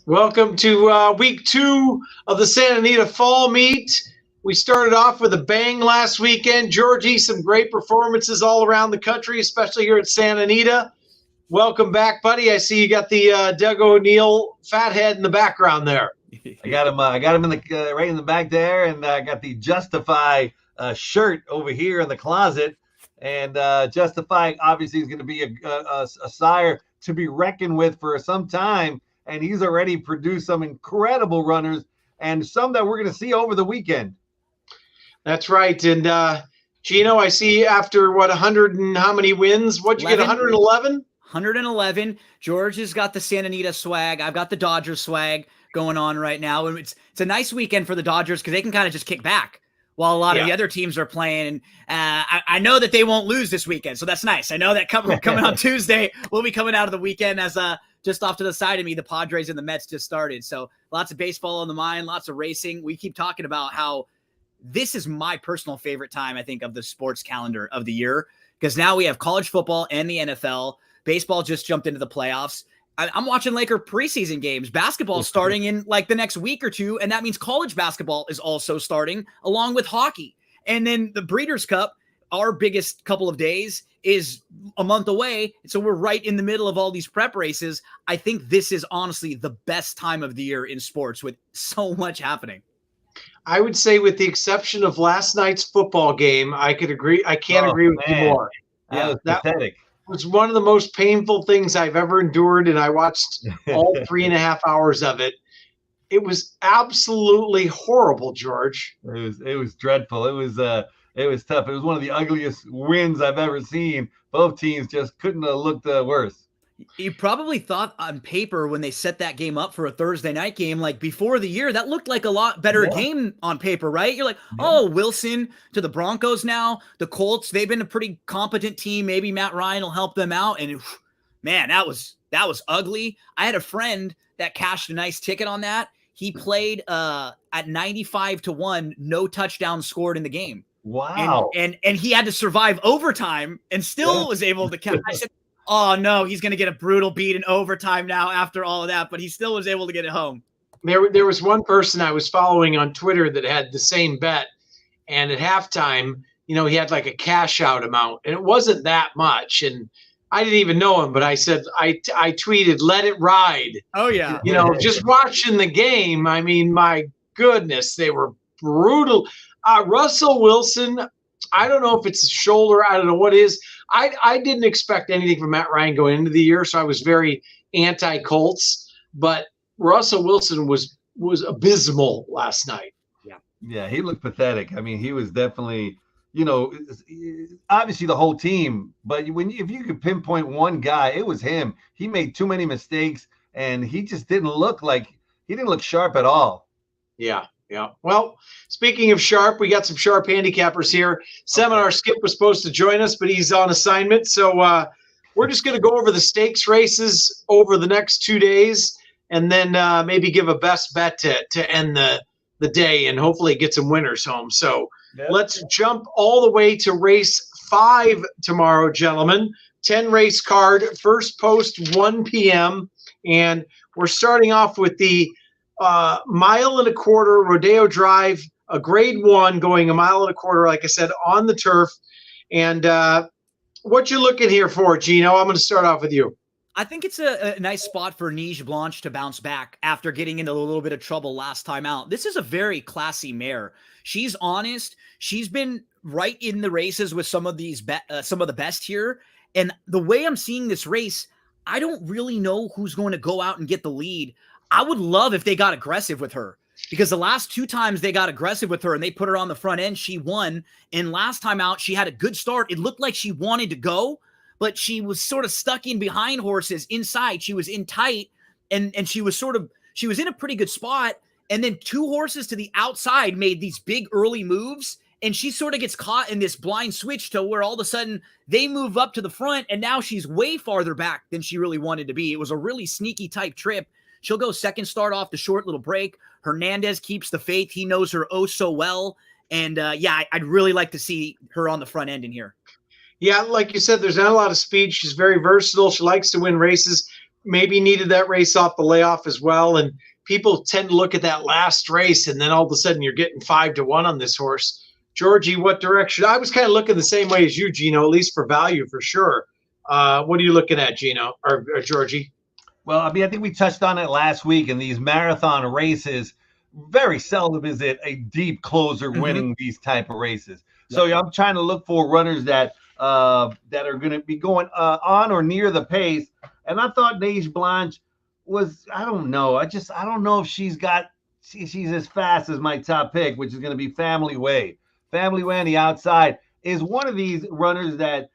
Welcome to week 2 of the Santa Anita Fall Meet. We started off with a bang last weekend. Georgie, some great performances all around the country, especially here at Santa Anita. Welcome back, buddy. I see you got the Doug O'Neill fathead in the background there. I got him in the right in the back there, and I got the Justify shirt over here in the closet. And Justify obviously is going to be a sire to be reckoned with for some time, and he's already produced some incredible runners and some that we're going to see over the weekend. That's right. And Gino, I see after 100 and how many wins? What'd you get? 111? 111. George has got the Santa Anita swag. I've got the Dodgers swag going on right now. And it's a nice weekend for the Dodgers because they can kind of just kick back while a lot of the other teams are playing. And I know that they won't lose this weekend, so that's nice. I know that coming on Tuesday, we'll be coming out of the weekend as just off to the side of me, the Padres and the Mets just started. So lots of baseball on the mind, lots of racing. We keep talking about how this is my personal favorite time, I think, of the sports calendar of the year, because now we have college football and the NFL. Baseball just jumped into the playoffs. I'm watching Laker preseason games. Basketball starting in like the next week or two, and that means college basketball is also starting along with hockey. And then the Breeders' Cup, our biggest couple of days, is a month away. So we're right in the middle of all these prep races. I think this is honestly the best time of the year in sports with so much happening. I would say with the exception of last night's football game, I could agree. I can't agree with you more. That was pathetic. Was one of the most painful things I've ever endured, and I watched all 3.5 hours of it. It was absolutely horrible, George. It was dreadful. It was tough. It was one of the ugliest wins I've ever seen. Both teams just couldn't have looked worse. You probably thought on paper when they set that game up for a Thursday night game, like before the year, that looked like a lot better game on paper, right? You're like, oh, Wilson to the Broncos now. The Colts, they've been a pretty competent team. Maybe Matt Ryan will help them out. And man, that was ugly. I had a friend that cashed a nice ticket on that. He played at 95-1, no touchdown scored in the game. Wow. And he had to survive overtime and still was able to catch. I said, oh, no, he's going to get a brutal beat in overtime now after all of that, but he still was able to get it home. There was one person I was following on Twitter that had the same bet, and at halftime, he had like a cash out amount, and it wasn't that much, and I didn't even know him, but I said, I tweeted, let it ride. Oh, yeah. Just watching the game, I mean, my goodness, they were brutal. Russell Wilson, I don't know if it's a shoulder. I don't know what it is. I didn't expect anything from Matt Ryan going into the year, so I was very anti-Colts. But Russell Wilson was abysmal last night. Yeah, he looked pathetic. I mean, he was definitely, obviously the whole team. But if you could pinpoint one guy, it was him. He made too many mistakes, and he just didn't look sharp at all. Yeah. Yeah. Well, speaking of sharp, we got some sharp handicappers here. Seminar Skip was supposed to join us, but he's on assignment. So we're just going to go over the stakes races over the next 2 days, and then maybe give a best bet to end the day and hopefully get some winners home. So let's jump all the way to race 5 tomorrow, gentlemen. 10 race card, first post 1 p.m. And we're starting off with the 1.25 mile Rodeo Drive, a grade 1 going 1.25 miles, like I said, on the turf. And what you looking here for, Gino? I'm going to start off with you. I think it's a nice spot for Blanche to bounce back after getting into a little bit of trouble last time out. This is a very classy mare. She's honest. She's been right in the races with some of the best here. And the way I'm seeing this race, I don't really know who's going to go out and get the lead. I would love if they got aggressive with her, because the last 2 times they got aggressive with her and they put her on the front end, she won. And last time out, she had a good start. It looked like she wanted to go, but she was sort of stuck in behind horses inside. She was in tight, and she was in a pretty good spot. And then 2 horses to the outside made these big early moves, and she sort of gets caught in this blind switch to where all of a sudden they move up to the front, and now she's way farther back than she really wanted to be. It was a really sneaky type trip. She'll go second start off the short little break. Hernandez keeps the faith. He knows her oh so well. And I'd really like to see her on the front end in here. Yeah, like you said, there's not a lot of speed. She's very versatile. She likes to win races. maybe needed that race off the layoff as well. And people tend to look at that last race, and then all of a sudden you're getting 5-1 on this horse. Georgie, what direction? I was kind of looking the same way as you, Gino, at least for value for sure. What are you looking at, Gino or Georgie? Well, I mean, I think we touched on it last week. In these marathon races, very seldom is it a deep closer winning these type of races. So I'm trying to look for runners that are going to be going on or near the pace. And I thought Blanche was, I don't know. I don't know if she's as fast as my top pick, which is going to be Family Way. Family Way on the outside is one of these runners that,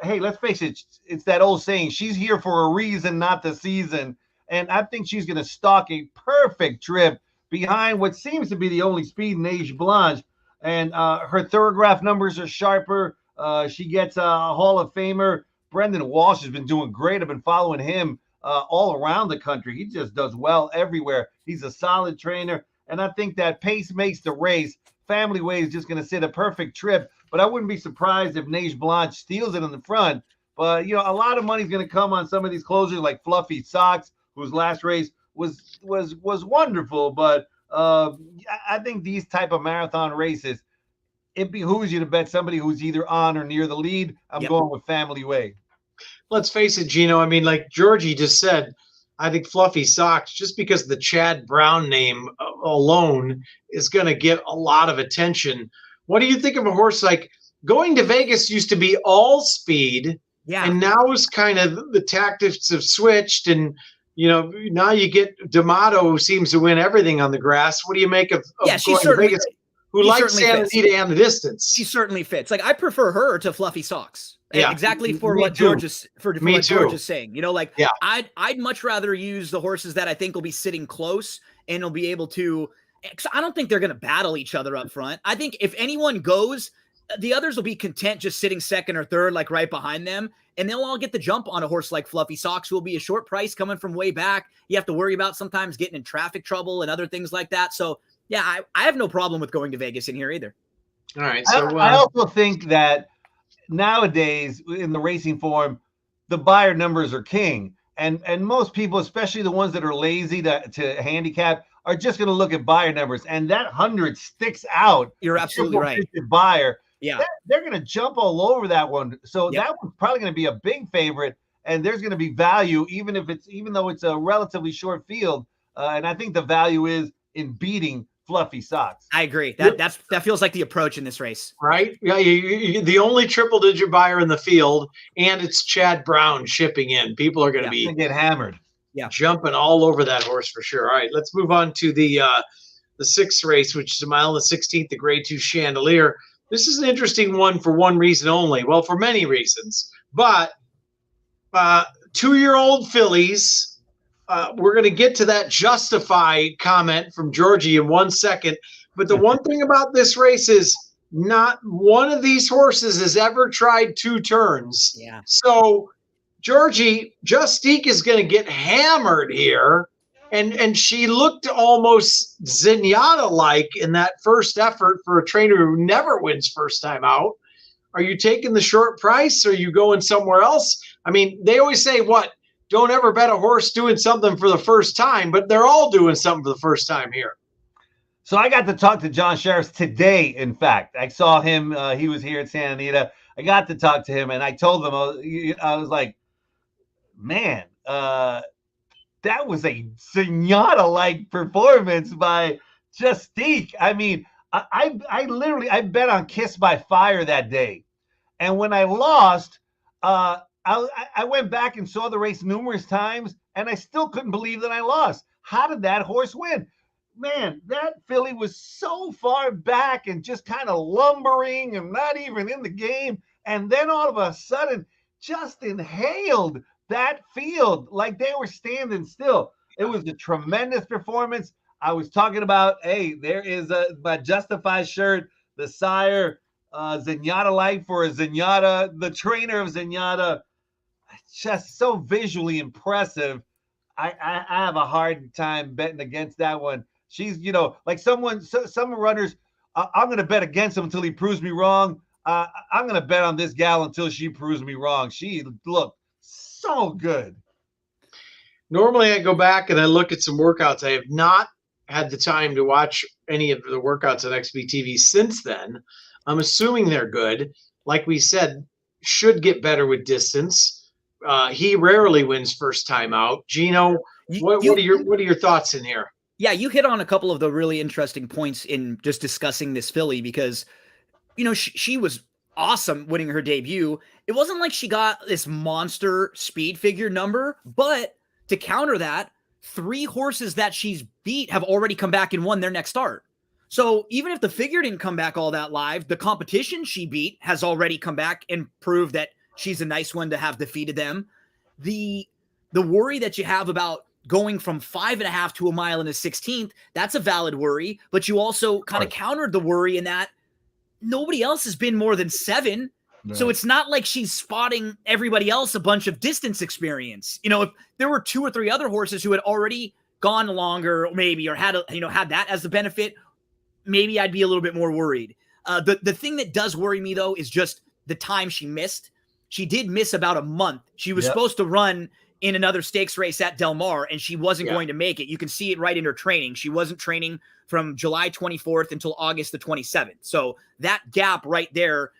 hey, let's face it, it's that old saying, she's here for a reason, not the season. And I think she's going to stalk a perfect trip behind what seems to be the only speed in Blanche. And her thoroughgraph numbers are sharper. She gets a Hall of Famer. Brendan Walsh has been doing great. I've been following him all around the country. He just does well everywhere. He's a solid trainer. And I think that pace makes the race. Family Way is just going to sit a perfect trip. But I wouldn't be surprised if Blanche steals it in the front. But, a lot of money's going to come on some of these closers like Fluffy Socks, whose last race was wonderful. But I think these type of marathon races, it behooves you to bet somebody who's either on or near the lead. I'm going with Family Way. Let's face it, Gino. I mean, like Georgie just said, I think Fluffy Socks, just because the Chad Brown name alone is going to get a lot of attention. What do you think of a horse like Going to Vegas used to be all speed, and now is kind of the tactics have switched, and now you get D'Amato, who seems to win everything on the grass. What do you make of Going to Vegas, who likes Santa Anita and the distance? She certainly fits. Like, I prefer her to Fluffy Socks. Yeah, exactly for what George is saying. I'd much rather use the horses that I think will be sitting close and will be able to. Cause I don't think they're going to battle each other up front. I think if anyone goes, the others will be content just sitting second or third, like right behind them, and they'll all get the jump on a horse like Fluffy Socks, who will be a short price coming from way back. You have to worry about sometimes getting in traffic trouble and other things like that. So I have no problem with Going to Vegas in here either. All right. So I also think that nowadays in the racing form, the buyer numbers are king, and most people, especially the ones that are lazy to handicap, are just going to look at buyer numbers, and that 100 sticks out. You're absolutely right. Buyer, they're going to jump all over that one. So that one's probably going to be a big favorite, and there's going to be value, even though it's a relatively short field. And I think the value is in beating Fluffy Socks. I agree. That feels like the approach in this race, right? Yeah, the only triple-digit buyer in the field, and it's Chad Brown shipping in. People are going to be get hammered. Jumping all over that horse for sure. All right, let's move on to the sixth race, which is a mile and the 16th, the Grade 2 Chandelier. This is an interesting one for one reason only. Well, for many reasons, but 2-year-old fillies. We're going to get to that Justify comment from Georgie in 1 second. But the one thing about this race is not one of these horses has ever tried 2 turns. Yeah. So Georgie, Justique is going to get hammered here. And she looked almost Zenyatta-like in that first effort for a trainer who never wins first time out. Are you taking the short price, or are you going somewhere else? I mean, they always say, don't ever bet a horse doing something for the first time, but they're all doing something for the first time here. So I got to talk to John Sheriff today. In fact, I saw him. He was here at Santa Anita. I got to talk to him, and I told him, I was like, man, that was a Zenyatta-like performance by Justique. I mean, I bet on Kiss by Fire that day. And when I lost, I went back and saw the race numerous times, and I still couldn't believe that I lost. How did that horse win? Man, that filly was so far back and just kind of lumbering and not even in the game. And then all of a sudden, just inhaled that field like they were standing still. It was a tremendous performance. I was talking about, hey, there is my Justify shirt, the sire, Zenyatta-like for a Zenyatta, the trainer of Zenyatta. Just so visually impressive. I have a hard time betting against that one. She's, like some runners, I'm going to bet against him until he proves me wrong. I'm going to bet on this gal until she proves me wrong. She looked so good. Normally I go back and I look at some workouts. I have not had the time to watch any of the workouts on XBTV since then. I'm assuming they're good. Like we said, should get better with distance. He rarely wins first time out. Gino, what are your thoughts in here? Yeah, you hit on a couple of the really interesting points in just discussing this filly because, you know, she was awesome winning her debut. It wasn't like she got this monster speed figure number, but to counter that, 3 horses that she's beat have already come back and won their next start. So even if the figure didn't come back all that live, the competition she beat has already come back and proved that she's a nice one to have defeated them. The worry that you have about going from 5.5 to a mile and a 16th, that's a valid worry, but you also kind of countered the worry in that nobody else has been more than 7. Right. So it's not like she's spotting everybody else a bunch of distance experience. You know, if there were 2 or 3 other horses who had already gone longer, maybe, or had that as the benefit, maybe I'd be a little bit more worried. The thing that does worry me though is just the time she missed. She did miss about a month. She was supposed to run in another stakes race at Del Mar, and she wasn't going to make it. You can see it right in her training. She wasn't training from July 24th until August the 27th. So that gap right there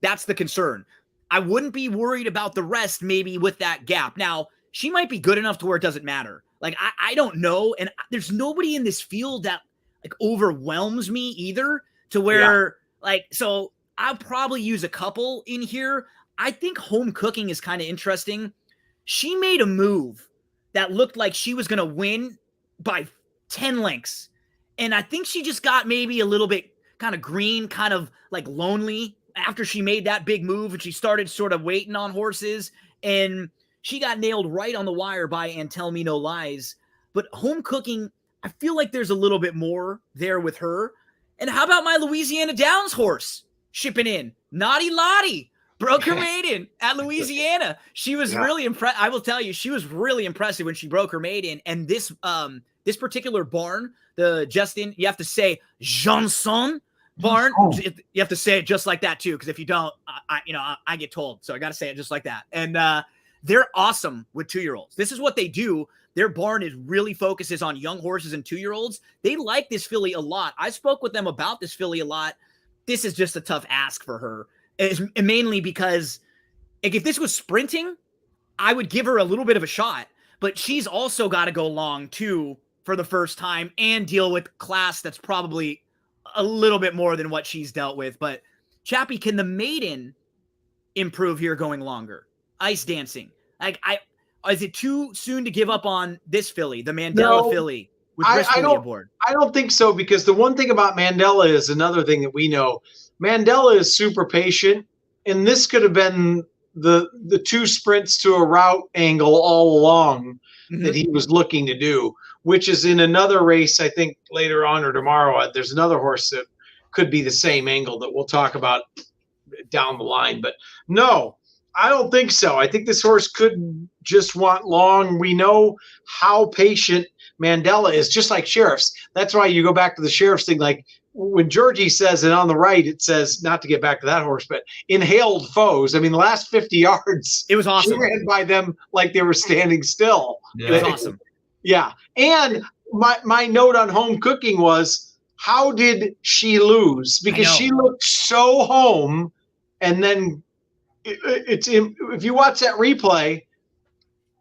that's the concern. I wouldn't be worried about the rest maybe with that gap. Now, she might be good enough to where it doesn't matter. Like, I don't know. And there's nobody in this field that like overwhelms me either to where so I'll probably use a couple in here. I think Home Cooking is kind of interesting. She made a move that looked like she was going to win by 10 lengths. And I think she just got maybe a little bit kind of green, kind of like lonely after she made that big move and she started sort of waiting on horses, and she got nailed right on the wire by And Tell Me No Lies. But Home Cooking, I feel like there's a little bit more there with her. And how about my Louisiana Downs horse shipping in? Naughty Lottie broke her maiden at Louisiana. She was really impressed. I will tell you, she was really impressive when she broke her maiden. And this particular barn, you have to say Janson barn. You have to say it just like that too, because if you don't, I get told. So I got to say it just like that. And they're awesome with 2-year-olds. This is what they do. Their barn really focuses on young horses and 2-year-olds. They like this filly a lot. I spoke with them about this filly a lot. This is just a tough ask for her. Mainly because if this was sprinting, I would give her a little bit of a shot. But she's also got to go long too for the first time and deal with class that's probably a little bit more than what she's dealt with. But Chappie, can the maiden improve here going longer? Ice dancing. Is it too soon to give up on this filly, the Mandela filly with Bristol aboard? I don't think so, because the one thing about Mandela is another thing that we know. Mandela is super patient, and this could have been the 2 sprints to a route angle all along that he was looking to do, which is in another race, I think later on or tomorrow, there's another horse that could be the same angle that we'll talk about down the line. But no, I don't think so. I think this horse could just want long. We know how patient Mandela is, just like Sheriff's. That's why you go back to the Sheriff's thing. Like when Georgie says, and on the right, it says, not to get back to that horse, but inhaled foes. I mean, the last 50 yards, it was awesome. She ran by them like they were standing still. Yeah. It was awesome. Yeah. And my note on Home Cooking was, how did she lose? Because she looked so home, and then if you watch that replay,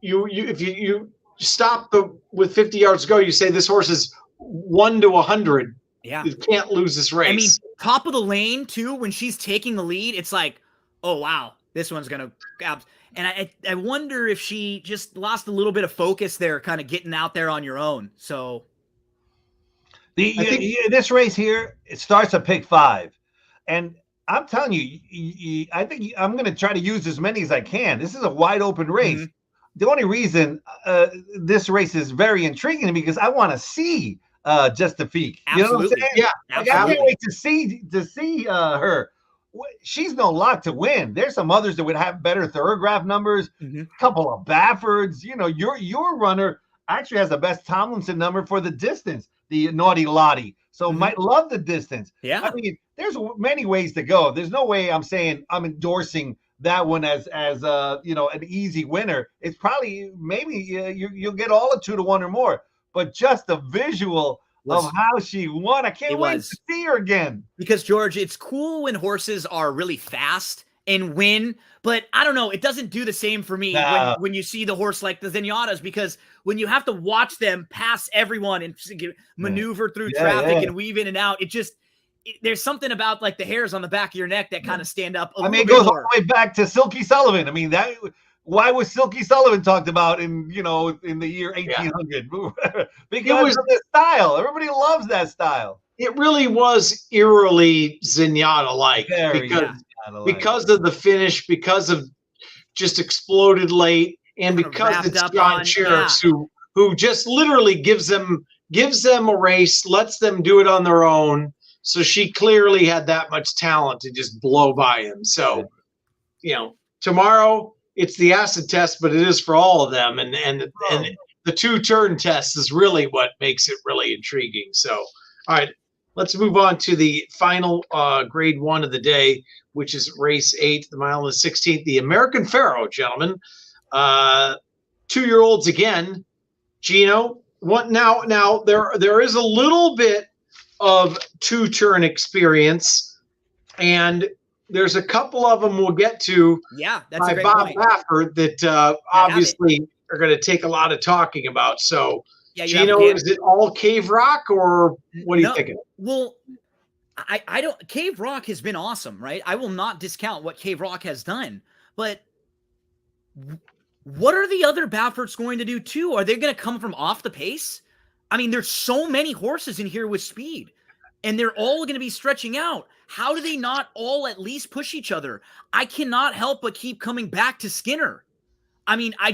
if you stop with 50 yards to go, you say this horse is 1 to 100. Yeah, you can't lose this race. I mean, top of the lane too. When she's taking the lead, it's like, oh wow, this one's gonna. And I wonder if she just lost a little bit of focus there, kind of getting out there on your own. So this race here, it starts at pick 5, and I'm telling you, I think I'm going to try to use as many as I can. This is a wide open race. The only reason this race is very intriguing because I want to see Justifique. You know what I'm saying? Yeah, I can't wait to see her. She's no lock to win. There's some others that would have better thoroughgraph numbers. A couple of Baffords. You know, your runner actually has the best Tomlinson number for the distance. The Naughty Lottie. So might love the distance. Yeah. I mean, there's many ways to go. There's no way I'm saying I'm endorsing that one as an easy winner. It's probably maybe you'll get all a 2-1 or more. But just the visual of how she won, I can't wait to see her again. Because George, it's cool when horses are really fast and win, but I don't know, it doesn't do the same for me when you see the horse like the Zenyatta's, because when you have to watch them pass everyone and maneuver through traffic and weave in and out, there's something about like the hairs on the back of your neck that kind of stand up a little bit goes more. all the way back to Silky Sullivan. I mean, why was Silky Sullivan talked about in the year 1800? Because of the style. Everybody loves that style. It really was eerily Zenyatta-like because of the finish, because of just exploded late, and because it's John Sheriffs who just literally gives them a race, lets them do it on their own. So she clearly had that much talent to just blow by him. So, tomorrow it's the acid test, but it is for all of them. And the 2-turn test is really what makes it really intriguing. So, all right, let's move on to the final grade 1 of the day, which is race 8, the mile and the 16th, the American Pharaoh, gentlemen. 2-year-olds again. Gino, what now there is a little bit of 2-turn experience, and there's a couple of them we'll get to that's a great Bob point. Baffert that obviously are going to take a lot of talking about. So Gino, is it all Cave Rock, or what are you thinking? Well, I don't. Cave Rock has been awesome, right? I will not discount what Cave Rock has done, but what are the other Bafferts going to do too? Are they going to come from off the pace? I mean, there's so many horses in here with speed, and they're all going to be stretching out. How do they not all at least push each other? I cannot help but keep coming back to Skinner. I mean, I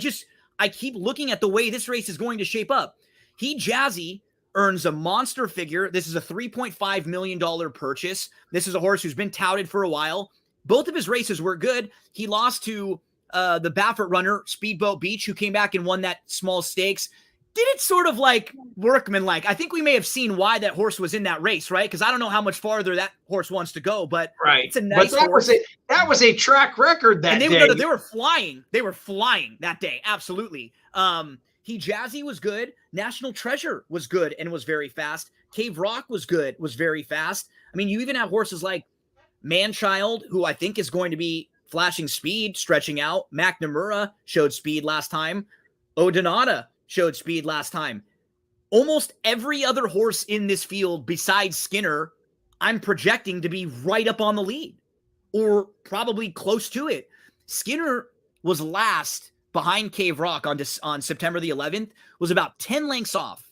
keep looking at the way this race is going to shape up. Jazzy earns a monster figure. This is a $3.5 million purchase. This is a horse who's been touted for a while. Both of his races were good. He lost to the Baffert runner, Speedboat Beach, who came back and won that small stakes. Did it sort of like workman-like? I think we may have seen why that horse was in that race, right? Because I don't know how much farther that horse wants to go, but it's a nice horse. That was a track record that day. They were flying. They were flying that day. Absolutely. Jazzy was good. National Treasure was good and was very fast. Cave Rock was good, was very fast. I mean, you even have horses like Manchild, who I think is going to be flashing speed, stretching out. McNamara showed speed last time. O'Donata showed speed last time. Almost every other horse in this field besides Skinner, I'm projecting to be right up on the lead or probably close to it. Skinner was last behind Cave Rock on September the 11th, was about 10 lengths off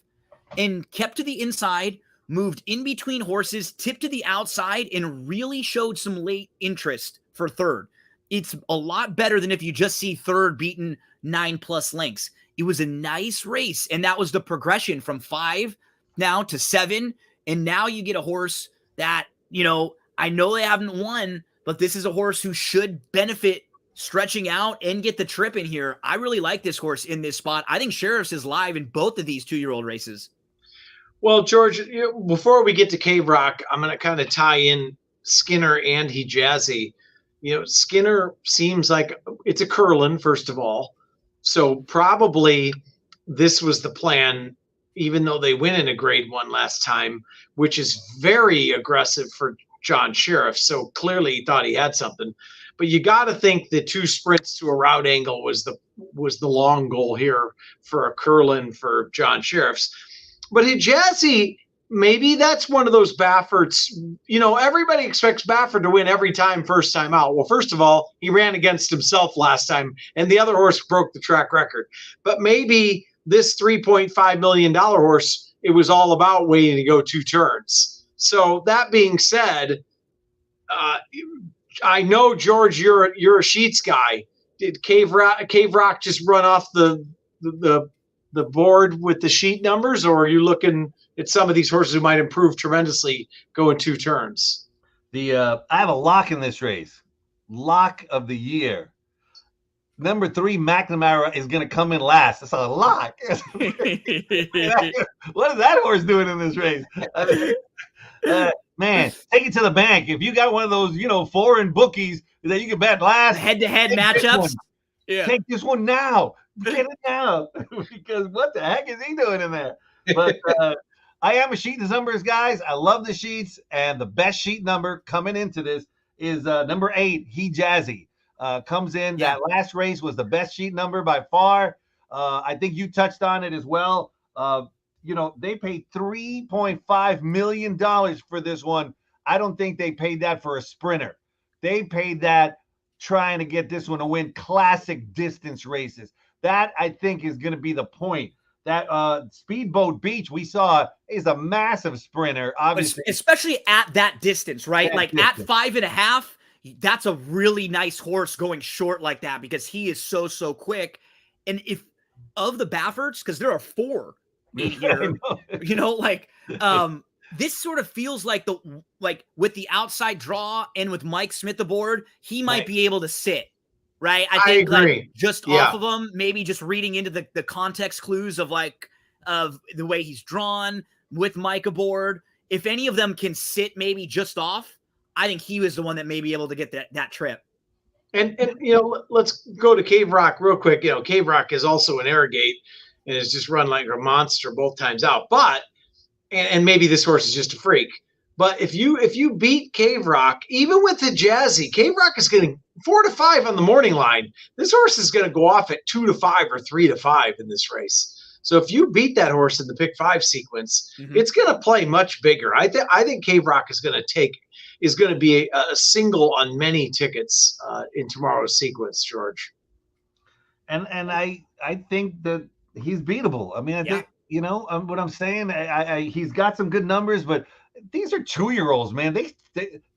and kept to the inside, moved in between horses, tipped to the outside, and really showed some late interest for third. It's a lot better than if you just see third beaten 9+ lengths. It was a nice race, and that was the progression from 5 now to 7, and now you get a horse that, I know they haven't won, but this is a horse who should benefit stretching out and get the trip in here. I really like this horse in this spot. I think Sheriffs is live in both of these 2-year-old races. Well, George, before we get to Cave Rock, I'm going to kind of tie in Skinner and Jazzy. Skinner seems like it's a Curlin, first of all. So probably this was the plan, even though they went in a grade 1 last time, which is very aggressive for John Sheriff. So clearly he thought he had something. But you got to think the 2 sprints to a route angle was the long goal here for a Curlin for John Sheriff's. But Jazzy, maybe that's one of those Bafferts. Everybody expects Baffert to win every time, first time out. Well, first of all, he ran against himself last time, and the other horse broke the track record. But maybe this $3.5 million horse, it was all about waiting to go 2 turns. So that being said, I know, George, you're a Sheets guy. Did Cave Rock just run off the board with the sheet numbers, or are you looking at some of these horses who might improve tremendously going 2 turns? I have a lock in this race. Lock of the year. Number 3, McNamara, is going to come in last. That's a lock. What is that horse doing in this race? Man, take it to the bank. If you got one of those, foreign bookies that you can bet last Head-to-head take this matchups. one. Yeah. Take this one now. Get it now. Because what the heck is he doing in there? But I am a sheet numbers, guys. I love the sheets, and the best sheet number coming into this is number 8, Jazzy. Comes in. Yeah. That last race was the best sheet number by far. I think you touched on it as well. They paid $3.5 million for this one. I don't think they paid that for a sprinter. They paid that trying to get this one to win classic distance races. That, I think, is going to be the point. That Speedboat Beach we saw is a massive sprinter, obviously. Especially at that distance, right? That like distance. At 5.5, that's a really nice horse going short like that because he is so quick. And if of the Bafferts, because there are 4 in here, this sort of feels like with the outside draw and with Mike Smith aboard, he might be able to sit, right? I think agree. Just off of him, maybe just reading into the context clues of the way he's drawn with Mike aboard. If any of them can sit maybe just off, I think he was the one that may be able to get that trip. And let's go to Cave Rock real quick. Cave Rock is also an Arrogate and has just run like a monster both times out. But and maybe this horse is just a freak. But if you beat Cave Rock, even with the Jazzy, Cave Rock is getting 4 to 5 on the morning line. This horse is going to go off at 2 to 5 or 3 to 5 in this race. So if you beat that horse in the pick 5 sequence, it's going to play much bigger. I think Cave Rock is going to be a single on many tickets in tomorrow's sequence, George. And I think that he's beatable. I mean, I think what I'm saying. He's got some good numbers, but these are 2-year-olds, man.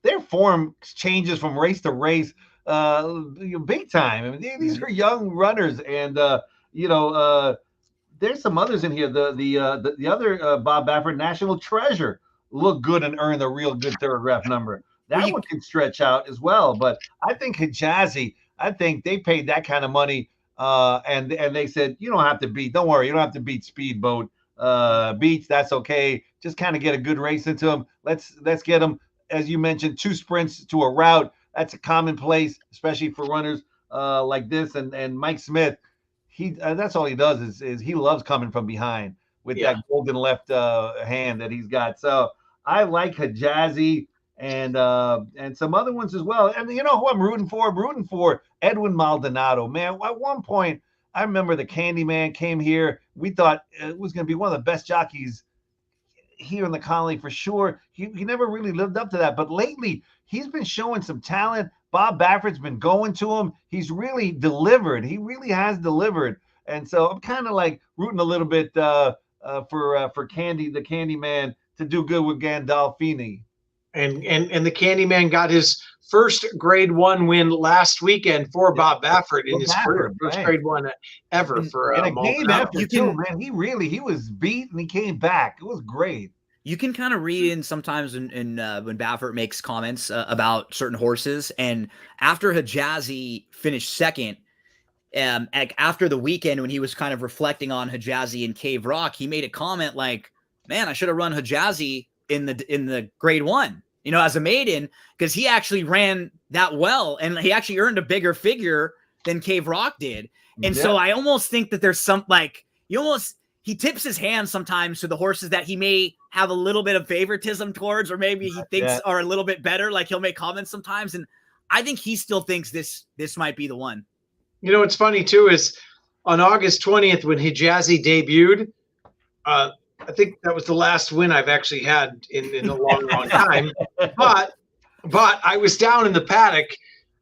Their form changes from race to race, big time. I mean, these are young runners, and there's some others in here. The other Bob Baffert, National Treasure, look good and earn a real good thoroughgraph number. That one can stretch out as well. But I think Hijazi, I think they paid that kind of money, and they said, you don't have to beat. Don't worry, you don't have to beat Speedboat Beach. That's okay. Just kind of get a good race into them. Let's get them, as you mentioned, 2 sprints to a route. That's a commonplace, especially for runners like this. And Mike Smith, that's all he does is he loves coming from behind with that golden left hand that he's got. So I like Hijazi and some other ones as well. And you know who I'm rooting for? I'm rooting for Edwin Maldonado. Man, at one point, I remember the Candyman came here. We thought it was going to be one of the best jockeys here in the colony for sure. He never really lived up to that. But lately, he's been showing some talent. Bob Baffert's been going to him. He's really delivered. He really has delivered. And so I'm kind of like rooting a little bit for the Candyman to do good with Gandolfini. And the Candyman got his first Grade 1 win last weekend for Bob Baffert in his first Grade 1 ever for a game after too, man. He was beat and he came back. It was great. You can kind of read in sometimes when Baffert makes comments about certain horses, and after Hijazi finished second, after the weekend when he was kind of reflecting on Hijazi and Cave Rock, he made a comment like, "Man, I should have run Hijazi in the Grade 1, as a maiden, because he actually ran that well and he actually earned a bigger figure than Cave Rock did." And so I almost think that there's some he tips his hand sometimes to the horses that he may have a little bit of favoritism towards, or maybe he thinks are a little bit better. Like he'll make comments sometimes. And I think he still thinks this might be the one. What's funny too is on August 20th, when Hijazi debuted, I think that was the last win I've actually had in a long time. But I was down in the paddock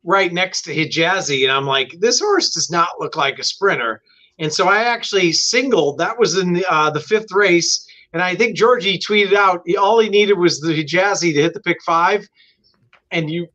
right next to Hijazi, and I'm like, this horse does not look like a sprinter. And so I actually singled. That was in the 5th race. And I think Georgie tweeted out, all he needed was the Hijazi to hit the pick 5. And you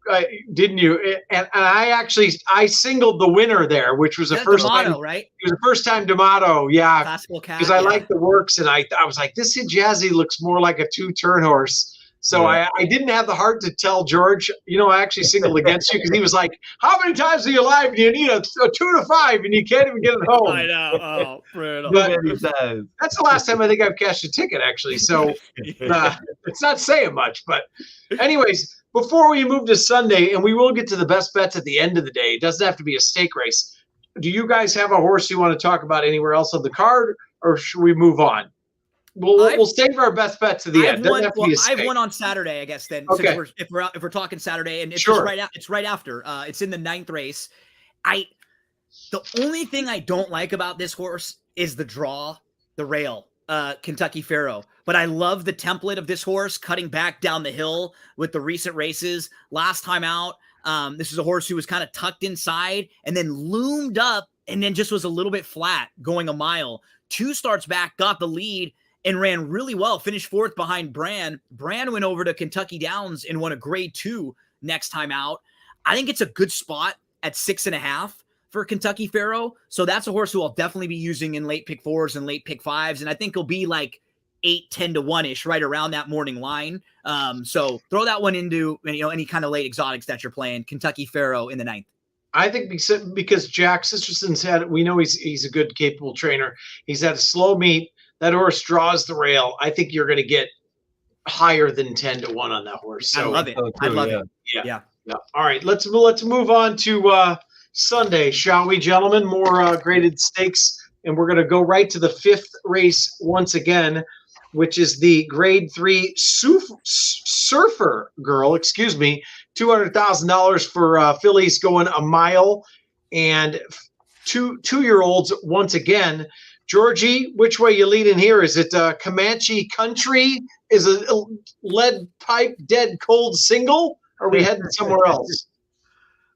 didn't you? And I singled the winner there, which was the first D'Amato, time, right? It was the first time D'Amato, Classical cat, because I like the works, and I was like, this Hijazi looks more like a 2-turn horse So Yeah. I didn't have the heart to tell George, I actually singled against you because he was like, how many times are you alive? You need a 2 to 5 and you can't even get it home. I know. Oh, brutal. But Many times. that's the last time I think I've cashed a ticket, actually. So it's not saying much. But anyways, before we move to Sunday, and we will get to the best bets at the end of the day, it doesn't have to be a stake race. Do you guys have a horse you want to talk about anywhere else on the card, or should we move on? We'll save our best bet to the end. Doesn't have to be a I have stake. one on Saturday, I guess. Then, Okay. since if we're talking Saturday, and it's Sure. just right out, it's right after. It's in the 9th race. The only thing I don't like about this horse is the draw, the rail, Kentucky Pharaoh. But I love the template of this horse cutting back down the hill with the recent races. Last time out, this is a horse who was kind of tucked inside and then loomed up and then just was a little bit flat going a mile. 2 starts back, got the lead, and ran really well. Finished 4th behind Bran. Bran went over to Kentucky Downs and won a grade 2 next time out. I think it's a good spot at 6.5 for Kentucky Pharaoh. So that's a horse who I'll definitely be using in late pick 4s and late pick 5s. And I think he'll be like 8-10 to 1-ish right around that morning line. So throw that one into any kind of late exotics that you're playing. Kentucky Pharaoh in the 9th. I think because Jack Sisterson's we know he's a good, capable trainer. He's had a slow meet. That horse draws the rail. I think you're going to get higher than 10 to 1 on that horse. So, I love it. So I too, love yeah. it. Yeah. All right, let's move on to Sunday, shall we, gentlemen? More graded stakes, and we're going to go right to the 5th race once again, which is the Grade 3 Surfer Girl. Excuse me, $200,000 for fillies going a mile, and two-year-olds once again. Georgie, which way you leading here? Is it Comanche Country? Is it a lead pipe dead cold single? Or are we heading somewhere else?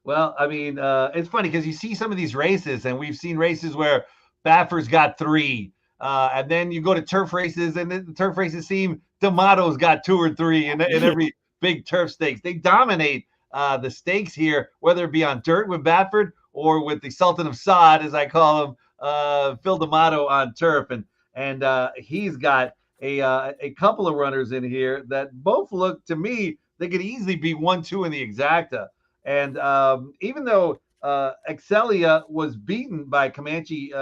Well, I mean, it's funny because you see some of these races, and we've seen races where Baffer's got 3, and then you go to turf races, and the turf races seem D'Amato's got 2 or 3 in every big turf stakes. They dominate the stakes here, whether it be on dirt with Baffert or with the Sultan of Sod, as I call him, Phil D'Amato on turf, and he's got a couple of runners in here that both look to me they could easily be 1-2 in the exacta. And even though Excelia was beaten by Comanche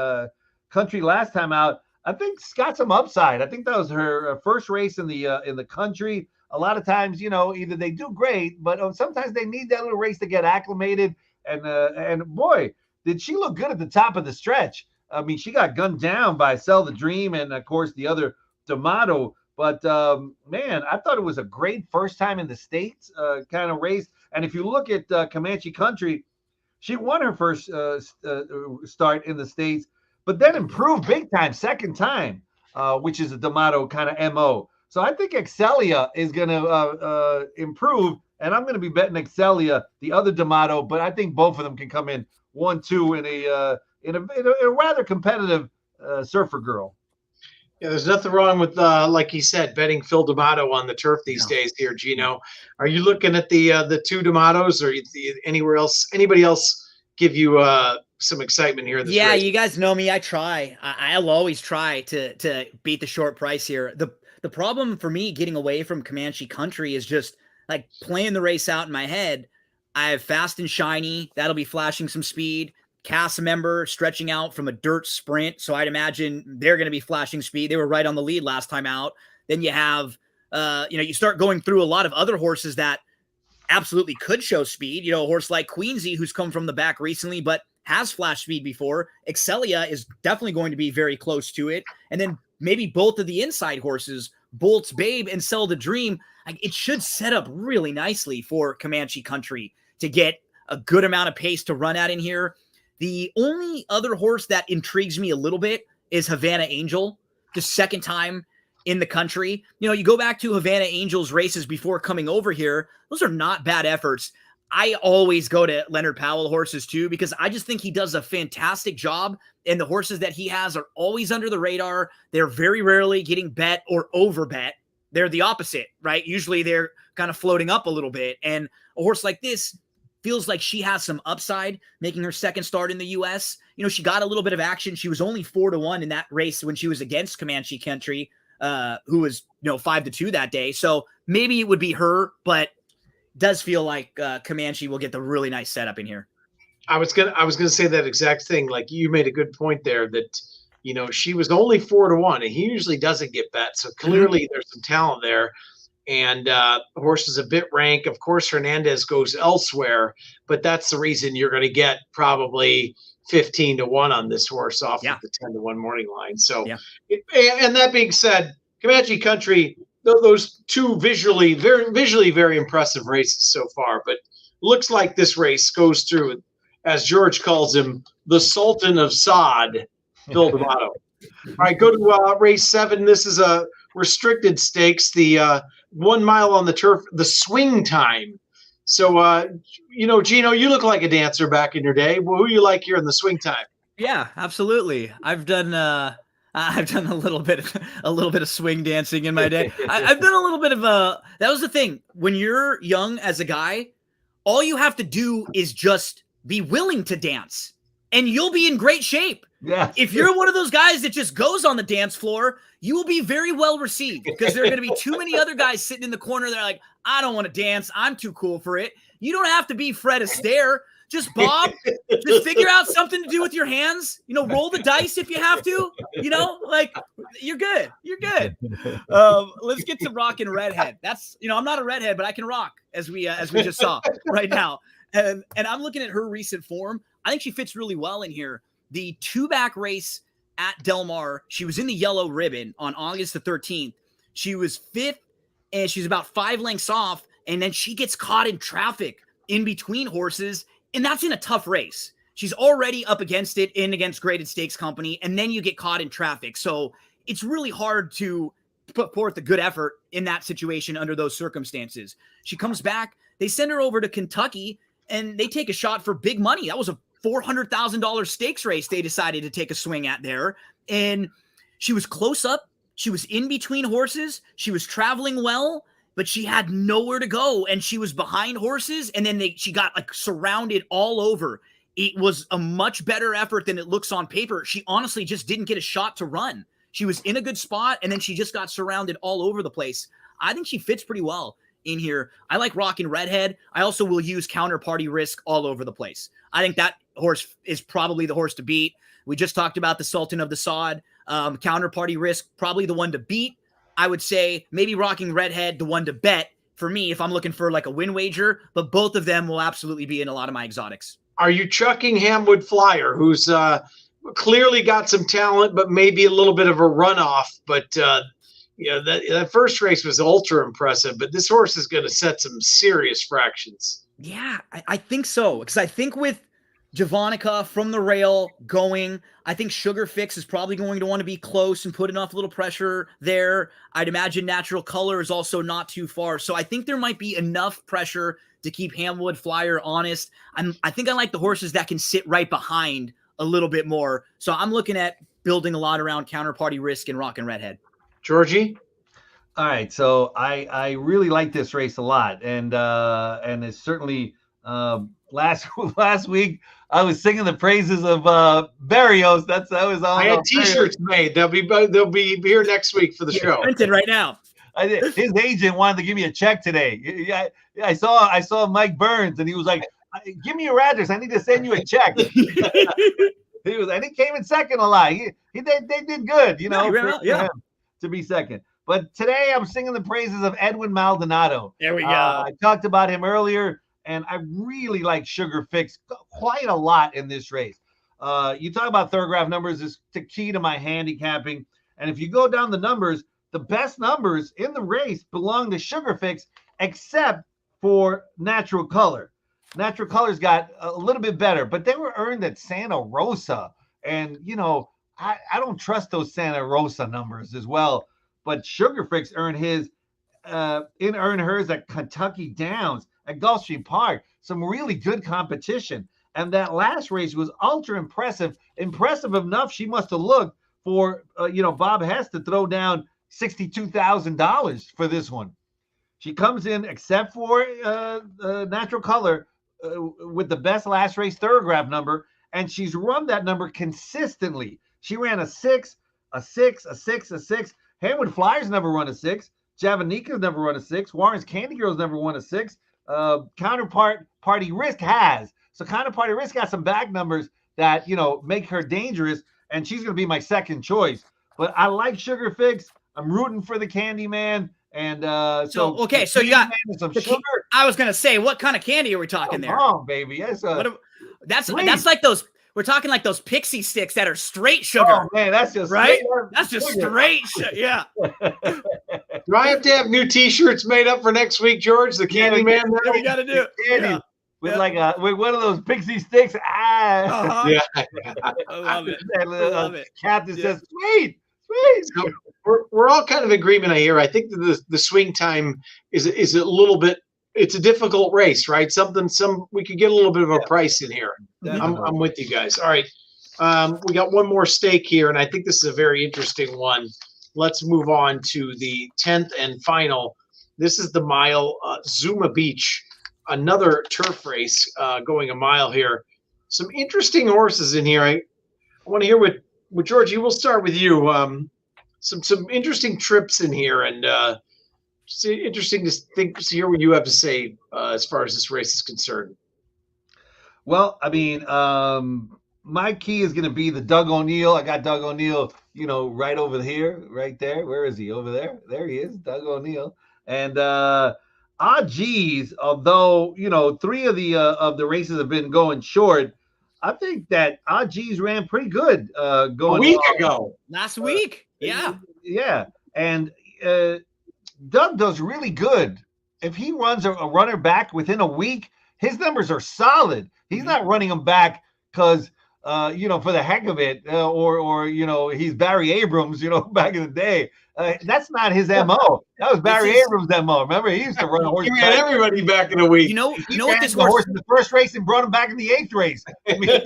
Country last time out, I think it's got some upside. I think that was her first race in the country. A lot of times, either they do great, but sometimes they need that little race to get acclimated. And boy, did she look good at the top of the stretch. I mean, she got gunned down by Sell the Dream and, of course, the other D'Amato. But, man, I thought it was a great first time in the States kind of race. And if you look at Comanche Country, she won her first start in the States, but then improved big time second time, which is a D'Amato kind of MO. So I think Excelia is going to improve, and I'm going to be betting Excelia, the other D'Amato, but I think both of them can come in 1-2 in a rather competitive Surfer Girl. Yeah, there's nothing wrong with, like he said, betting Phil D'Amato on the turf these days here, Gino. Are you looking at the 2 D'Amatos, or anywhere else? Anybody else give you some excitement here? Yeah, race? you guys know me. I try. I'll always try to beat the short price here. The problem for me getting away from Comanche Country is just like playing the race out in my head. I have Fast and Shiny. That'll be flashing some speed. Cast member stretching out from a dirt sprint. So I'd imagine they're going to be flashing speed. They were right on the lead last time out. Then you have, you start going through a lot of other horses that absolutely could show speed. A horse like Queensy, who's come from the back recently, but has flash speed before. Excelia is definitely going to be very close to it. And then maybe both of the inside horses, Bolt's Babe and Sell the Dream, it should set up really nicely for Comanche Country to get a good amount of pace to run at in here. The only other horse that intrigues me a little bit is Havana Angel, the second time in the country. You go back to Havana Angel's races before coming over here. Those are not bad efforts. I always go to Leonard Powell horses too, because I just think he does a fantastic job. And the horses that he has are always under the radar. They're very rarely getting bet or over bet. They're the opposite, right? Usually they're kind of floating up a little bit. And a horse like this feels like she has some upside making her second start in the U.S. She got a little bit of action. She was only 4-1 in that race when she was against Comanche Country who was 5-2 that day. So maybe it would be her, but does feel like Comanche will get the really nice setup in here. I was gonna say that exact thing. Like, you made a good point there that she was only 4-1, and he usually doesn't get bet. So clearly there's some talent there. And horse is a bit rank. Of course, Hernandez goes elsewhere, but that's the reason you're going to get probably 15-1 on this horse off of the 10-1 morning line. So, and that being said, Comanche Country, those two visually very impressive races so far. But looks like this race goes through, as George calls him, the Sultan of Sod, Phil D'Amato. All right, go to race 7. This is a restricted stakes, the 1 mile on the turf, the swing time. So, Gino, you look like a dancer back in your day. Well, who you like here in the swing time? Yeah, absolutely. I've done a little bit of swing dancing in my day. I've done a little bit of that was the thing. When you're young as a guy, all you have to do is just be willing to dance, and you'll be in great shape. Yeah. If you're one of those guys that just goes on the dance floor, you will be very well received, because there are going to be too many other guys sitting in the corner. They're like, I don't want to dance. I'm too cool for it. You don't have to be Fred Astaire. Just bob. Just figure out something to do with your hands. Roll the dice if you have to. You're good. You're good. Let's get to Rockin' Redhead. That's I'm not a redhead, but I can rock, as we just saw right now. And I'm looking at her recent form. I think she fits really well in here. The 2-back race at Del Mar, she was in the yellow ribbon on August the 13th. She was 5th, and she's about 5 lengths off, and then she gets caught in traffic in between horses, and that's in a tough race. She's already up against it against Graded Stakes Company, and then you get caught in traffic. So it's really hard to put forth a good effort in that situation under those circumstances. She comes back. They send her over to Kentucky, and they take a shot for big money. That was a $400,000 stakes race they decided to take a swing at there. And she was close up. She was in between horses. She was traveling well, but she had nowhere to go, and she was behind horses. And then she got surrounded all over. It was a much better effort than it looks on paper. She honestly just didn't get a shot to run. She was in a good spot, and then she just got surrounded all over the place. I think she fits pretty well in here. I like Rockin' Redhead. I also will use Counterparty Risk all over the place. I think that horse is probably the horse to beat. We just talked about the Sultan of the Sod. Counterparty Risk, probably the one to beat. I would say maybe Rockin' Redhead, the one to bet for me if I'm looking for a win wager, but both of them will absolutely be in a lot of my exotics. Are you chucking Hamwood Flyer, who's clearly got some talent, but maybe a little bit of a runoff? But that first race was ultra impressive, but this horse is going to set some serious fractions. Yeah, I think so. Because I think with Javonica from the rail going, I think Sugar Fix is probably going to want to be close and put enough little pressure there. I'd imagine Natural Color is also not too far. So I think there might be enough pressure to keep Hamwood Flyer honest. I think I like the horses that can sit right behind a little bit more. So I'm looking at building a lot around Counterparty Risk and Rockin' Redhead. Georgie? All right, so I really like this race a lot, and it's certainly last week I was singing the praises of Barrios. That was all. I had T-shirts made. They'll be here next week for the show. Printed right now. His agent wanted to give me a check today. I saw Mike Burns, and he was like, "Give me your address. I need to send you a check." And he came in second a lot. They did good, for him to be second. But today I'm singing the praises of Edwin Maldonado. There we go. I talked about him earlier, and I really like Sugar Fix quite a lot in this race. You talk about thoroughgraph numbers is the key to my handicapping. And if you go down the numbers, the best numbers in the race belong to Sugar Fix, except for Natural Color. Natural Color's got a little bit better, but they were earned at Santa Rosa. And, I don't trust those Santa Rosa numbers as well. But Sugar Fix earned hers at Kentucky Downs, at Gulfstream Park. Some really good competition. And that last race was ultra impressive. Impressive enough, she must have looked for, Bob Hess to throw down $62,000 for this one. She comes in, except for Natural Color, with the best last race thoroughgraph number, and she's run that number consistently. She ran a 6, a 6, a 6, a 6. Haywood Flyers never run a 6. Javanika's never run a 6. Warren's Candy Girls never won a 6. Party Risk has. So Counterparty Risk got some back numbers that, make her dangerous, and she's going to be my second choice. But I like Sugar Fix. I'm rooting for the Candyman. And so you got some sugar. I was going to say, what kind of candy are we talking there? Oh, baby. That's like those. We're talking like those pixie sticks that are straight sugar. Oh man, that's just right. That's just straight sugar. Yeah. Do I have to have new T-shirts made up for next week, George? The Candyman. Yeah, we got to do it. With with one of those pixie sticks. Yeah. I love it. I love it. Captain says, "Sweet." So we're all kind of in agreement here. I think that the swing time is a little bit. It's a difficult race, right? We could get a little bit of a price in here. I'm with you guys. All right. We got one more stake here, and I think this is a very interesting one. Let's move on to the 10th and final. This is the mile Zuma Beach, another turf race going a mile here. Some interesting horses in here. I want to hear what Georgie, we'll start with you. Some interesting trips in here, and it's interesting to hear what you have to say as far as this race is concerned. Well, I mean, my key is going to be the Doug O'Neill. I got Doug O'Neill, right over here, right there. Where is he? Over there. There he is, Doug O'Neill. And Geez, although 3 of the races have been going short, I think that Geez ran pretty good going a week ago. Last week. Yeah. Yeah. And Doug does really good. If he runs a runner back within a week, his numbers are solid. He's not running them back because, for the heck of it, or he's Barry Abrams, back in the day. That's not his MO. That was Barry Abrams' MO. Remember, he used to run a horse. He ran everybody back in a week. You know what this horse in the first race and brought him back in the 8th race. You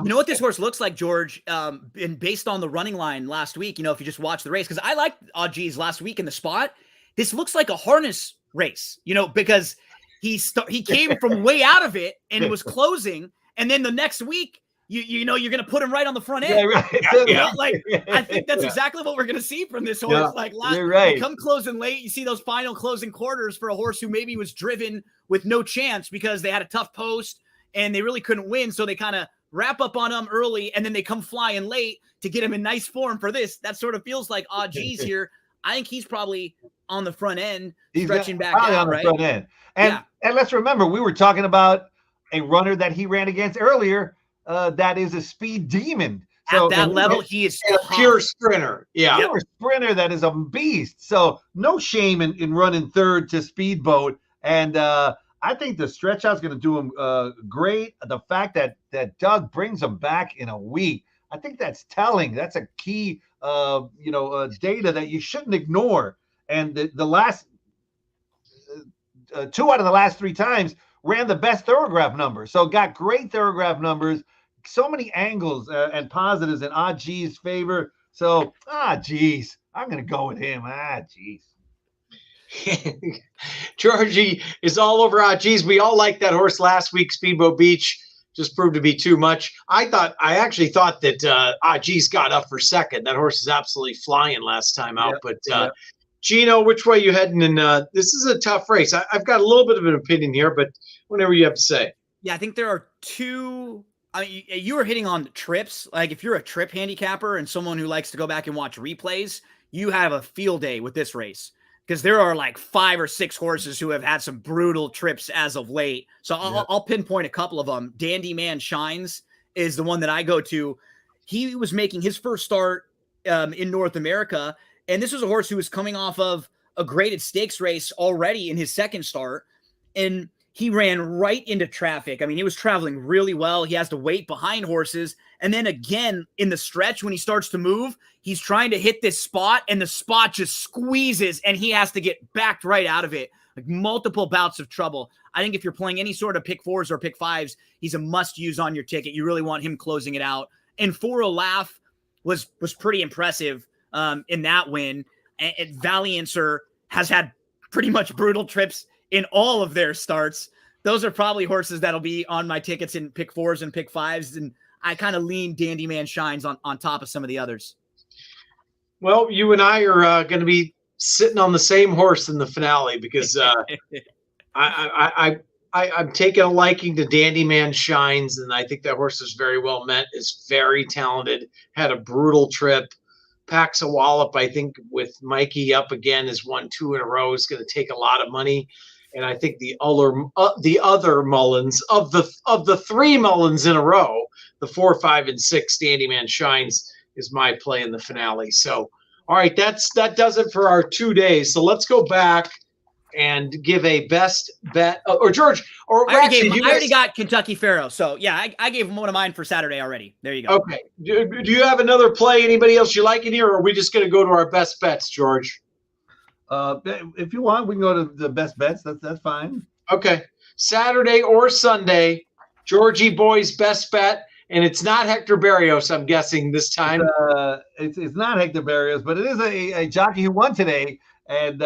know what this horse looks like, George, and based on the running line last week, if you just watch the race, because I liked Geez last week in the spot. This looks like a harness race, because he came from way out of it and was closing, and then the next week, you're going to put him right on the front end. Yeah, right. I think that's exactly what we're going to see from this horse. Yeah, you're right. Come closing late, you see those final closing quarters for a horse who maybe was driven with no chance because they had a tough post and they really couldn't win. So they kind of wrap up on him early, and then they come flying late to get him in nice form for this. That sort of feels like Geez here. I think he's probably on the front end, stretching back out, on the front end. And let's remember, we were talking about a runner that he ran against earlier. That is a speed demon. So at that level, he is a pure sprinter. Yeah, pure sprinter that is a beast. So no shame in running third to Speedboat. And I think the stretch out's going to do him great. The fact that Doug brings him back in a week, I think that's telling. That's a key, data that you shouldn't ignore. And the last 2 out of the last 3 times ran the best thoroughgraph number. So got great thoroughgraph numbers. So many angles and positives in Geez' favor. So, Geez, I'm going to go with him. Geez. Georgie is all over Geez. We all liked that horse last week. Speedboat Beach just proved to be too much. I actually thought that Geez got up for second. That horse is absolutely flying last time out. But Gino, which way you heading? And this is a tough race. I've got a little bit of an opinion here, but whatever you have to say. Yeah, I think there are 2. I mean, you were hitting on trips. Like if you're a trip handicapper and someone who likes to go back and watch replays, you have a field day with this race because there are like 5 or 6 horses who have had some brutal trips as of late. So I'll pinpoint a couple of them. Dandy Man Shines is the one that I go to. He was making his first start in North America, and this was a horse who was coming off of a graded stakes race already in his second start, and he ran right into traffic. I mean, he was traveling really well. He has to wait behind horses. And then again, in the stretch, when he starts to move, he's trying to hit this spot and the spot just squeezes and he has to get backed right out of it. Like multiple bouts of trouble. I think if you're playing any sort of pick 4s or pick 5s, he's a must use on your ticket. You really want him closing it out. And For a Laugh was pretty impressive in that win. And Valiancer has had pretty much brutal trips in all of their starts. Those are probably horses that'll be on my tickets in pick 4s and pick 5s. And I kind of lean Dandy Man Shines on top of some of the others. Well, you and I are going to be sitting on the same horse in the finale because I'm taking a liking to Dandy Man Shines, and I think that horse is very well met. Is very talented. Had a brutal trip. Packs a wallop. I think with Mikey up again is 1-2 in a row is going to take a lot of money. And I think the other Mullins of the three Mullins in a row, the 4, 5, and 6, Dandy Man Shines is my play in the finale. So, all right, that does it for our 2 days. So let's go back and give a best bet. Or George, or I actually, already got Kentucky Pharaoh. So yeah, I gave him one of mine for Saturday already. There you go. Okay. Do you have another play? Anybody else you like in here, or are we just going to go to our best bets, George? If you want, we can go to the best bets. That's fine. Okay. Saturday or Sunday, Georgie Boy's best bet, and it's not Hector Barrios, I'm guessing this time. It's not Hector Barrios, but it is a jockey who won today, and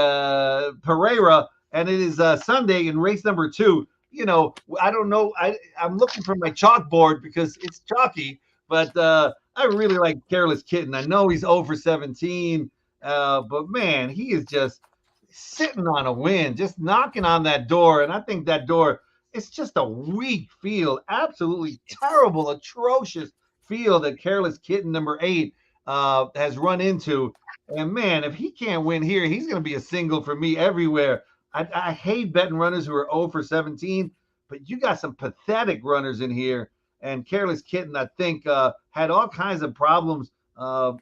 Pereira, and it is Sunday in race number 2. You know, I don't know. I'm looking for my chalkboard because it's chalky, but I really like Careless Kitten. I know he's 0 for 17. But man, he is just sitting on a win, just knocking on that door. And I think that door, it's just a weak field, absolutely terrible, atrocious field that Careless Kitten number 8 has run into. And man, if he can't win here, he's going to be a single for me everywhere. I hate betting runners who are 0 for 17, but you got some pathetic runners in here. And Careless Kitten, I think, had all kinds of problems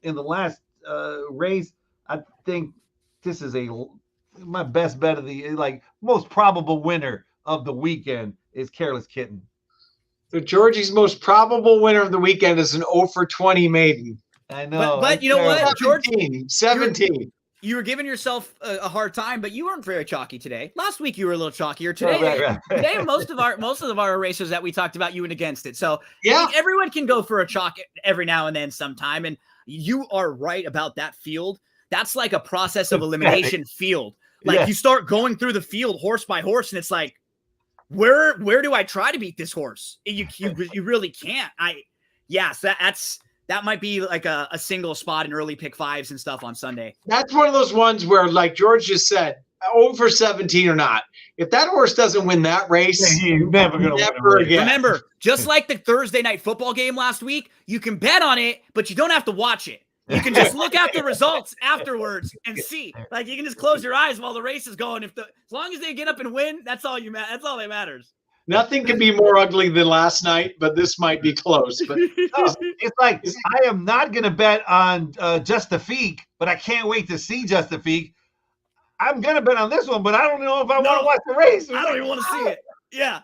in the last race. I think this is my best bet of the most probable winner of the weekend is Careless Kitten. So Georgie's most probable winner of the weekend is an 0 for 20 maiden. I know. But you know what, George? 17. You were giving yourself a hard time, but you weren't very chalky today. Last week you were a little chalkier. Today, right. Today most of our racers that we talked about, you went against it. So yeah, everyone can go for a chalk every now and then sometime. And you are right about that field. That's like a process of elimination field. Like you start going through the field horse by horse, and it's like, where do I try to beat this horse? You really can't. That might be like a single spot in early pick 5s and stuff on Sunday. That's one of those ones where, like George just said, 0 for 17 or not. If that horse doesn't win that race, he's never going to win again. Remember, just like the Thursday night football game last week, you can bet on it, but you don't have to watch it. You can just look at the results afterwards and see. Like you can just close your eyes while the race is going. As long as they get up and win, that's all that matters. Nothing can be more ugly than last night, but this might be close. But it's like I am not going to bet on Justifique, but I can't wait to see Justifique. I'm going to bet on this one, but I don't know if I want to watch the race. I don't even want to see it. Yeah.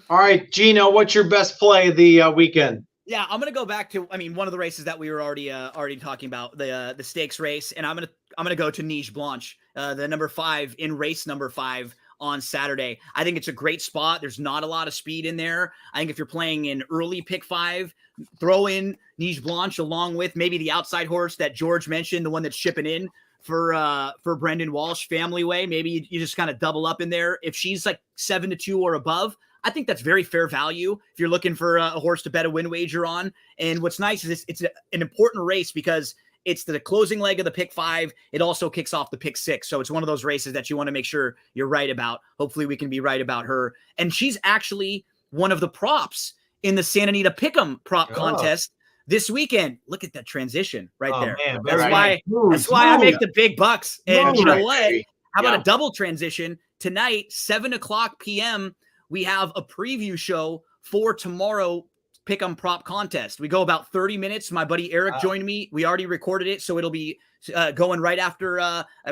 All right, Gino, what's your best play of the weekend? Yeah, I'm gonna go back to one of the races that we were already talking about, the stakes race, and I'm gonna go to Niche Blanche, the number 5 in race number 5 on Saturday. I think it's a great spot. There's not a lot of speed in there. I think if you're playing in early pick 5, throw in Niche Blanche along with maybe the outside horse that George mentioned, the one that's shipping in for Brendan Walsh Family Way. Maybe you just kind of double up in there. If she's like 7-2 or above, I think that's very fair value if you're looking for a horse to bet a win wager on. And what's nice is it's an important race because it's the closing leg of the pick 5. It also kicks off the pick 6. So it's one of those races that you want to make sure you're right about. Hopefully we can be right about her. And she's actually one of the props in the Santa Anita Pick'em prop contest this weekend. Look at that transition right there. Man, that's why I make the big bucks. And you know what? How about a double transition? Tonight, 7:00 p.m., we have a preview show for tomorrow Pick'em prop contest. We go about 30 minutes. My buddy Eric joined me. We already recorded it, so it'll be going right after,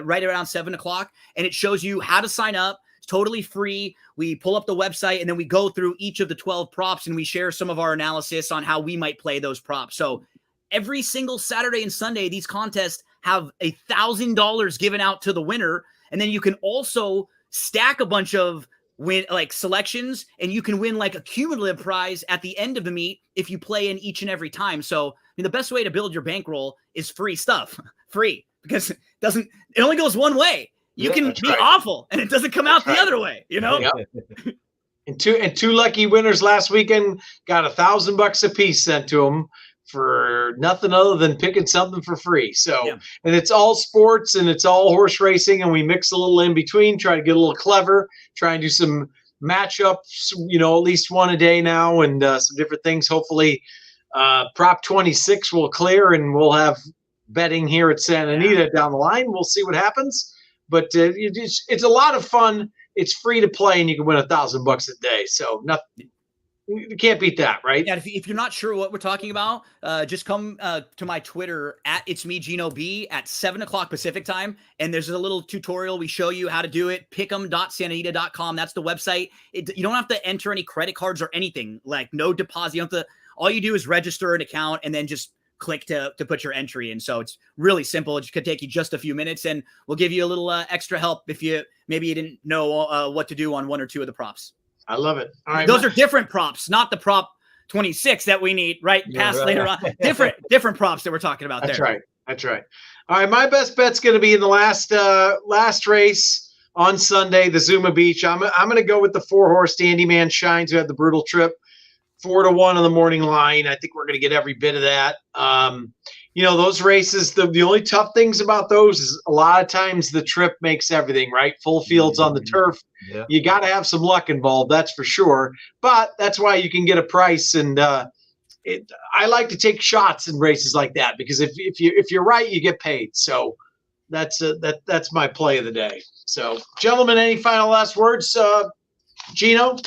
right around 7:00. And it shows you how to sign up. It's totally free. We pull up the website, and then we go through each of the 12 props, and we share some of our analysis on how we might play those props. So every single Saturday and Sunday, these contests have $1,000 given out to the winner. And then you can also stack a bunch of selections, and you can win like a cumulative prize at the end of the meet if you play in each and every time. So the best way to build your bankroll is free stuff, because it only goes one way. You can be awful and it doesn't come out the other way, Yep. And two lucky winners last weekend got $1,000 a piece sent to them for nothing other than picking something for free. So, Yeah. and it's all sports and it's all horse racing, and we mix a little in between, try to get a little clever, try and do some matchups, at least one a day now, and some different things. Hopefully, Prop 26 will clear, and we'll have betting here at Santa Anita down the line. We'll see what happens, but it's a lot of fun. It's free to play, and you can win $1,000 a day. So nothing. You can't beat that, right? Yeah, if you're not sure what we're talking about, just come to my Twitter at It's Me Gino B at 7:00 Pacific time, and there's a little tutorial. We show you how to do it. Pick'em.santanita.com. That's the website. You don't have to enter any credit cards or anything. Like no deposit. You don't have to. All you do is register an account and then just click to put your entry in. So it's really simple. It could take you just a few minutes, and we'll give you a little extra help if you didn't know what to do on one or two of the props. I love it. All right, those are different props, not the prop 26 that we need later on. Different props that we're talking about. That's right. All right, my best bet's going to be in the last race on Sunday, the Zuma Beach. I'm going to go with the 4-horse Dandy Man Shines, who had the brutal trip, 4-1 on the morning line. I think we're going to get every bit of that. Those races, the only tough things about those is a lot of times the trip makes everything, right? Full fields on the turf. Yeah. You got to have some luck involved, that's for sure. But that's why you can get a price. And I like to take shots in races like that, because if you're right, you get paid. So that's my play of the day. So, gentlemen, any final last words? Gino?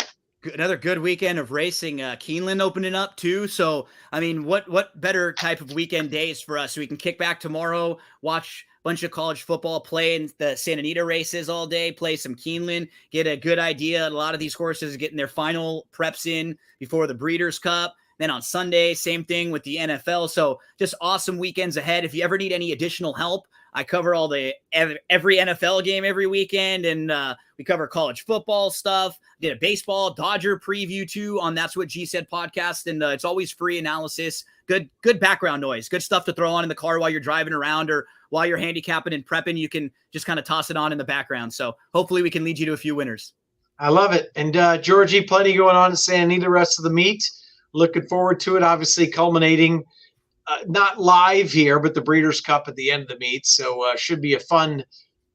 Another good weekend of racing. Keeneland opening up too. So, I mean, what better type of weekend days for us? So we can kick back tomorrow, watch a bunch of college football, play in the Santa Anita races all day, play some Keeneland, get a good idea. A lot of these horses getting their final preps in before the Breeders' Cup. Then on Sunday, same thing with the NFL. So just awesome weekends ahead. If you ever need any additional help, I cover every NFL game every weekend, and we cover college football stuff. Did a baseball Dodger preview too on That's What G Said podcast, and it's always free analysis. Good background noise, good stuff to throw on in the car while you're driving around or while you're handicapping and prepping. You can just kind of toss it on in the background. So hopefully we can lead you to a few winners. I love it. And Georgie, plenty going on in Santa Anita the rest of the meet. Looking forward to it. Obviously culminating. Not live here, but the Breeders' Cup at the end of the meet. So should be a fun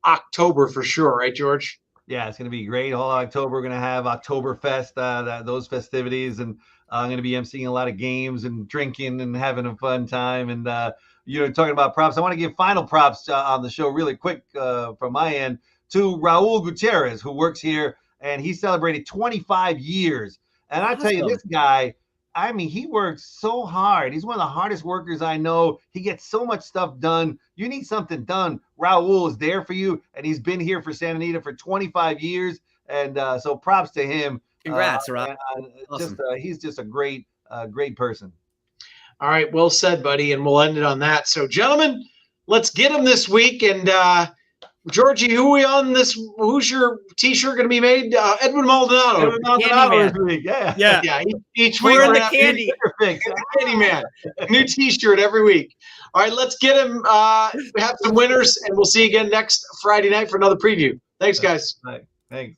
October for sure, right, George? Yeah, it's going to be great. All October, we're going to have Oktoberfest, those festivities, and I'm going to be emceeing a lot of games and drinking and having a fun time. And talking about props, I want to give final props on the show really quick from my end to Raul Gutierrez, who works here, and he celebrated 25 years. And I tell you, this guy, I mean, he works so hard. He's one of the hardest workers I know. He gets so much stuff done. You need something done, Raul is there for you, and he's been here for Santa Anita for 25 years. And so props to him. Congrats, Rob. Awesome. He's just a great person. All right, well said, buddy, and we'll end it on that. So, gentlemen, let's get him this week. And Georgie, who are we on this? Who's your T-shirt going to be made? Edwin Maldonado. Edwin Maldonado this week. Yeah. Each week we're in the candy. Candy man. New T-shirt every week. All right, let's get him. We have some winners, and we'll see you again next Friday night for another preview. Thanks, guys. Thanks.